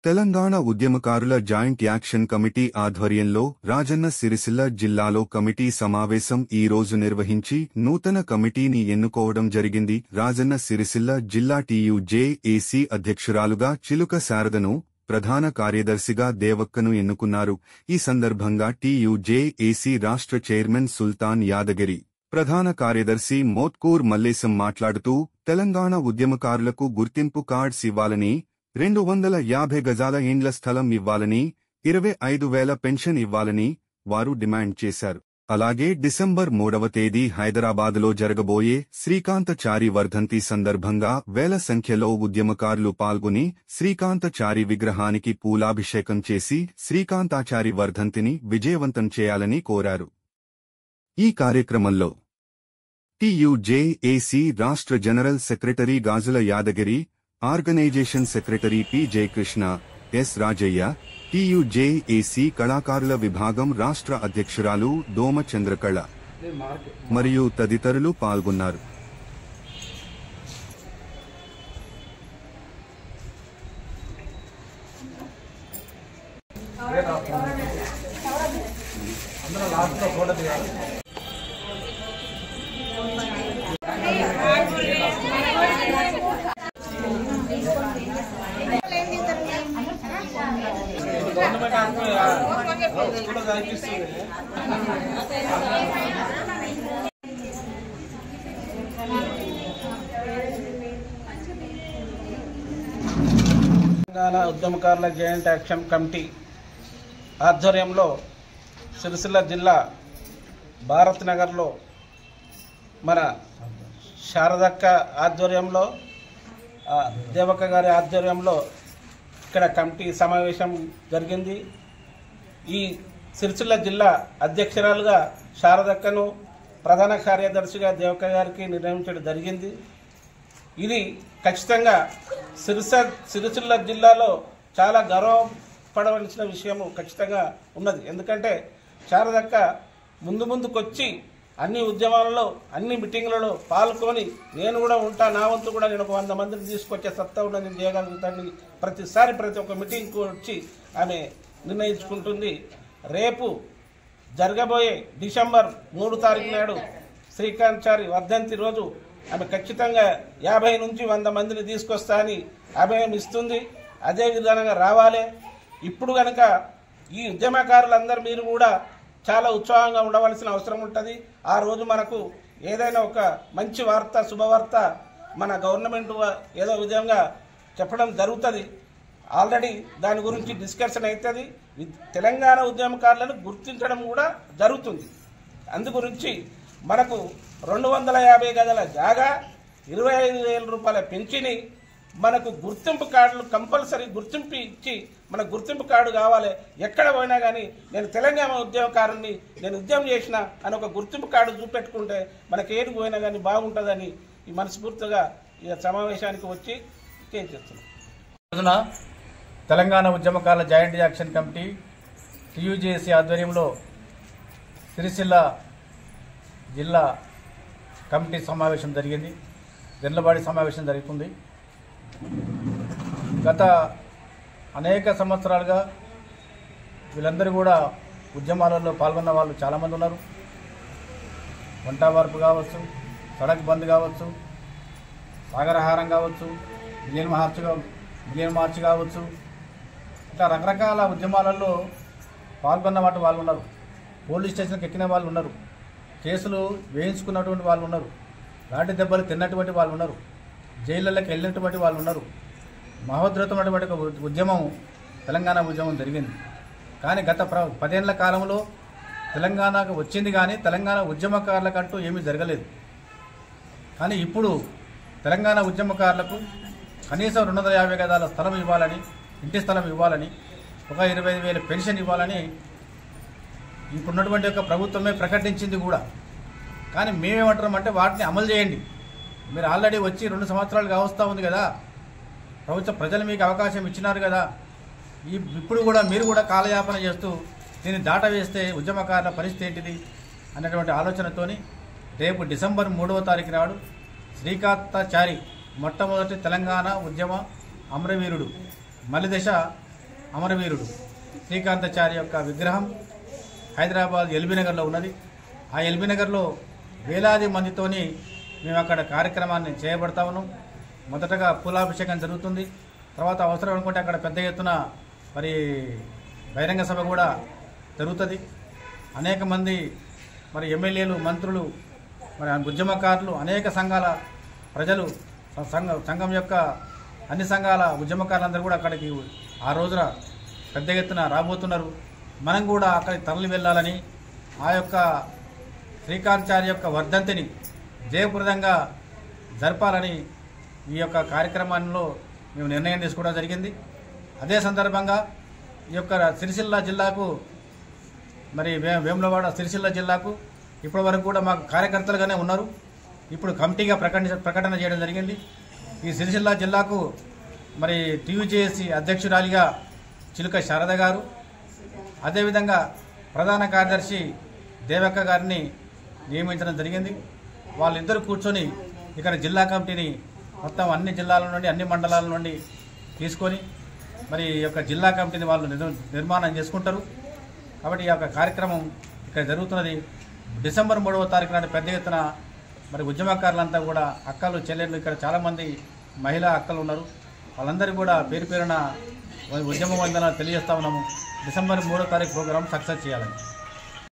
తెలంగాణ ఉద్యమకారుల joint action committee ఆధ్వర్యంలో రాజన్న సిరిసిల్ల జిల్లాలో కమిటీ సమావేశం ఈ రోజు నిర్వహించి నూతన కమిటీని ఎన్నుకోవడం జరిగింది. రాజన్న సిరిసిల్ల జిల్లా టీయూజేఏసీ అధ్యక్షురాలుగా చిలుక శారదను, ప్రధాన కార్యదర్శిగా దేవక్కను ఎన్నుకున్నారు. ఈ సందర్భంగా టీయూజేఏసీ రాష్ట్ర చైర్మన్ సుల్తాన్ యాదగిరి, ప్రధాన కార్యదర్శి మోత్కూర్ మల్లేశం మాట్లాడుతూ తెలంగాణ ఉద్యమకారులకు గుర్తింపు కార్డ్స్ ఇవ్వాలని, 250 గజాల ఇండ్ల స్థలం ఇవ్వాలని, 25,000 పెన్షన్ ఇవ్వాలని వారు డిమాండ్ చేశారు. అలాగే డిసెంబర్ 3వ తేదీ హైదరాబాదులో జరగబోయే శ్రీకాంతచారి వర్ధంతి సందర్భంగా వేల సంఖ్యలో ఉద్యమకారులు పాల్గొని శ్రీకాంతచారి విగ్రహానికి పూలాభిషేకం చేసి శ్రీకాంతాచారి వర్ధంతిని విజయవంతం చేయాలని కోరారు. ఈ కార్యక్రమంలో టీయూజేఏసీ రాష్ట్ర general secretary Gajula Yadagiri, organisation secretary P Jayakrishna, S Rajaiah, TUJAC కళాకారుల విభాగం రాష్ట్ర అధ్యక్షురాలు దోమ చంద్రకళ మరియు తదితరులు పాల్గొన్నారు. తెలంగాణ ఉద్యమకారుల జాయింట్ యాక్షన్ కమిటీ ఆధ్వర్యంలో సిరిసిల్ల జిల్లా భారత్ నగర్లో మన శారదక్క ఆధ్వర్యంలో, దేవక్క గారి ఆధ్వర్యంలో ఇక్కడ కమిటీ సమావేశం జరిగింది. ఈ సిరిసిల్ల జిల్లా అధ్యక్షురాలుగా శారదక్కను, ప్రధాన కార్యదర్శిగా దేవక్క గారికి నిర్ణయించడం జరిగింది. ఇది ఖచ్చితంగా సిరిసిల్ల జిల్లాలో చాలా గర్వపడవలసిన విషయము ఖచ్చితంగా ఉన్నది. ఎందుకంటే శారదక్క ముందుకొచ్చి అన్ని ఉద్యమాలలో, అన్ని మీటింగ్లలో పాల్గొని నేను కూడా ఉంటా, నా వంతు కూడా నేను ఒక 100 మందిని తీసుకొచ్చే సత్తా ఉన్న నేను చేయగలుగుతానని ప్రతి ఒక్క మీటింగ్కి వచ్చి ఆమె నిర్ణయించుకుంటుంది. రేపు జరగబోయే డిసెంబర్ 3 తారీఖు నాడు శ్రీకాంతాచారి వర్ధంతి రోజు ఆమె ఖచ్చితంగా 50 నుంచి 100 మందిని తీసుకొస్తా అని అభయం ఇస్తుంది. అదే విధానంగా రావాలి. ఇప్పుడు కనుక ఈ ఉద్యమకారులందరూ మీరు కూడా చాలా ఉత్సాహంగా ఉండవలసిన అవసరం ఉంటుంది. ఆ రోజు మనకు ఏదైనా ఒక మంచి వార్త, శుభవార్త మన గవర్నమెంట్ ఏదో విధంగా చెప్పడం జరుగుతుంది. ఆల్రెడీ దాని గురించి డిస్కషన్ అవుతుంది. తెలంగాణ ఉద్యమకారులను గుర్తించడం కూడా జరుగుతుంది. అందుగురించి మనకు 250 గజాల జాగా, 25,000 రూపాయల పెంచిని, మనకు గుర్తింపు కార్డులు కంపల్సరీ గుర్తింపు ఇచ్చి మన గుర్తింపు కార్డు కావాలి. ఎక్కడ పోయినా కానీ నేను తెలంగాణ ఉద్యమకారుని, నేను ఉద్యమం చేసిన అని ఒక గుర్తింపు కార్డు చూపెట్టుకుంటే మనకి ఏది పోయినా కానీ బాగుంటుందని ఈ మనస్ఫూర్తిగా ఈ సమావేశానికి వచ్చి చేస్తున్నాం. తెలంగాణ ఉద్యమకారుల జాయింట్ యాక్షన్ కమిటీ టీయూజేసీ ఆధ్వర్యంలో సిరిసిల్ల జిల్లా కమిటీ సమావేశం జరిగింది. జర్లబాడి సమావేశం జరుగుతుంది. గత అనేక సంవత్సరాలుగా వీళ్ళందరూ కూడా ఉద్యమాలలో పాల్గొన్న వాళ్ళు చాలామంది ఉన్నారు. వంట వార్పు కావచ్చు, సడక్ బంద్ కావచ్చు, సాగరహారం కావచ్చు, మిలియన్ మార్చ్ కావచ్చు, ఇట్లా రకరకాల ఉద్యమాలలో పాల్గొన్న వాళ్ళు ఉన్నారు. పోలీస్ స్టేషన్కి ఎక్కిన వాళ్ళు ఉన్నారు. కేసులు వేయించుకున్నటువంటి వాళ్ళు ఉన్నారు. లాఠీ దెబ్బలు తిన్నటువంటి వాళ్ళు ఉన్నారు. జైళ్ళకి వెళ్ళినటువంటి వాళ్ళు ఉన్నారు. మహోద్ధృతమైనటువంటి ఒక ఉద్యమం తెలంగాణ ఉద్యమం జరిగింది. కానీ గత 10 ఏళ్ల కాలంలో తెలంగాణకు వచ్చింది, కానీ తెలంగాణ ఉద్యమకారులకంటూ ఏమీ జరగలేదు. కానీ ఇప్పుడు తెలంగాణ ఉద్యమకారులకు కనీసం 250 గజాల స్థలం ఇవ్వాలని, ఇంటి స్థలం ఇవ్వాలని, ఒక 25,000 పెన్షన్ ఇవ్వాలని ఇప్పుడున్నటువంటి ఒక ప్రభుత్వమే ప్రకటించింది కూడా. కానీ మేమేమంటున్నామంటే వాటిని అమలు చేయండి. మీరు ఆల్రెడీ వచ్చి 2 సంవత్సరాలు కావస్తూ ఉంది కదా, ప్రజలు మీకు అవకాశం ఇచ్చినారు కదా, ఇప్పుడు కూడా మీరు కూడా కాలయాపన చేస్తూ దీన్ని దాటవేస్తే ఉద్యమకారుల పరిస్థితి ఏంటిది అనేటువంటి ఆలోచనతోని రేపు డిసెంబర్ 3వ తారీఖు నాడు శ్రీకాంతాచారి మొట్టమొదటి తెలంగాణ ఉద్యమ అమరవీరుడు మలిదశ అమరవీరుడు శ్రీకాంతాచారి యొక్క విగ్రహం హైదరాబాద్ ఎల్బీ నగర్లో ఉన్నది. ఆ ఎల్బీ నగర్లో వేలాది మందితోని మేము అక్కడ కార్యక్రమాన్ని చేయబడతా ఉన్నాం. మొదటగా పూలాభిషేకం జరుగుతుంది. తర్వాత అవసరం అనుకుంటే అక్కడ పెద్ద ఎత్తున మరి బహిరంగ సభ కూడా జరుగుతుంది. అనేక మంది మరి ఎమ్మెల్యేలు, మంత్రులు, మరి ఉద్యమకారులు, అనేక సంఘాల ప్రజలు, సంఘం యొక్క అన్ని సంఘాల ఉద్యమకారులందరూ కూడా అక్కడికి ఆ రోజున పెద్ద ఎత్తున రాబోతున్నారు. మనం కూడా అక్కడికి తరలి వెళ్ళాలని, ఆ యొక్క శ్రీకాంతాచారి యొక్క వర్ధంతిని జయప్రదంగా జరపాలని ఈ యొక్క కార్యక్రమంలో మేము నిర్ణయం తీసుకోవడం జరిగింది. అదే సందర్భంగా ఈ యొక్క సిరిసిల్ల జిల్లాకు మరి వేములవాడ సిరిసిల్ల జిల్లాకు ఇప్పటి వరకు కూడా మాకు కార్యకర్తలుగానే ఉన్నారు. ఇప్పుడు కమిటీగా ప్రకటన చేయడం జరిగింది. ఈ సిరిసిల్ల జిల్లాకు మరి టీయూజేఏసీ అధ్యక్షురాలిగా చిలుక శారద గారు, అదేవిధంగా ప్రధాన కార్యదర్శి దేవక్క గారిని నియమించడం జరిగింది. వాళ్ళిద్దరూ కూర్చొని ఇక్కడ జిల్లా కమిటీని మొత్తం అన్ని జిల్లాల నుండి, అన్ని మండలాల నుండి తీసుకొని మరి ఈ యొక్క జిల్లా కమిటీని వాళ్ళు నిర్మాణం చేసుకుంటారు. కాబట్టి ఈ యొక్క కార్యక్రమం ఇక్కడ జరుగుతున్నది. డిసెంబర్ 3వ తారీఖు నాడు పెద్ద ఎత్తున మరి ఉద్యమకారులంతా కూడా, అక్కలు, చెల్లెళ్ళు, ఇక్కడ చాలామంది మహిళా అక్కలు ఉన్నారు. వాళ్ళందరికీ కూడా పేరు పేరున ఉద్యమ వందన తెలియజేస్తా ఉన్నాము. డిసెంబర్ 3వ తారీఖు ప్రోగ్రాం సక్సెస్ చేయాలని.